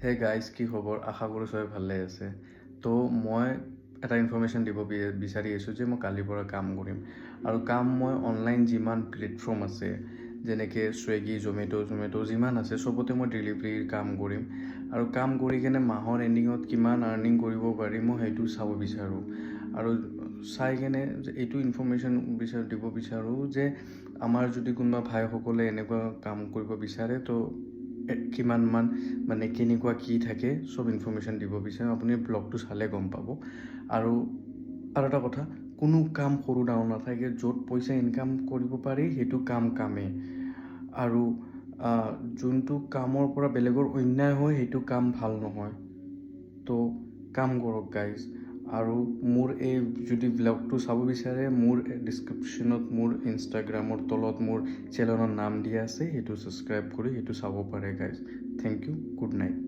Hey guys, কি খবৰ? আশা কৰোঁ চবে ভালে আছে। তো মই এটা ইনফৰ্মেশ্যন দিব বিচাৰি আছোঁ যে মই কালিৰ পৰা কাম কৰিম। আৰু কাম মই অনলাইন যিমান প্লেটফৰ্ম আছে, যেনেকৈ ছুইগি, জমেট' যিমান আছে চবতে মই ডেলিভাৰীৰ কাম কৰিম। আৰু কাম কৰি কেনে মাহৰ এণ্ডিঙত কিমান আৰ্নিং কৰিব পাৰি মই সেইটো চাব বিচাৰোঁ। আৰু চাই কেনে এইটো ইনফৰ্মেশ্যন দিব বিচাৰোঁ যে আমাৰ যদি কোনোবা ভাইসকলে এনেকুৱা কাম কৰিব বিচাৰে তো কিমানমান মানে কেনেকুৱা কি থাকে চব ইনফৰ্মেশ্যন দিব বিচাৰোঁ। আপুনি ব্লগটো চালে গম পাব। আৰু এটা কথা, কোনো কাম সৰু ডাঙৰ নাথাকে। য'ত পইচা ইনকাম কৰিব পাৰি সেইটো কামেই। আৰু যোনটো কামৰ পৰা বেলেগৰ অন্যায় হয় সেইটো কাম ভাল নহয়। তো কাম কৰক গাইজ। আৰু মোৰ এই যদি ব্লগটো চাব বিচাৰে, মোৰ ডিছক্ৰিপশ্যনত মোৰ ইনষ্টাগ্ৰামৰ তলত মোৰ চেনেলৰ নাম দিয়া আছে, সেইটো ছাবস্ক্ৰাইব কৰি সেইটো চাব পাৰে guys. Thank you, good night.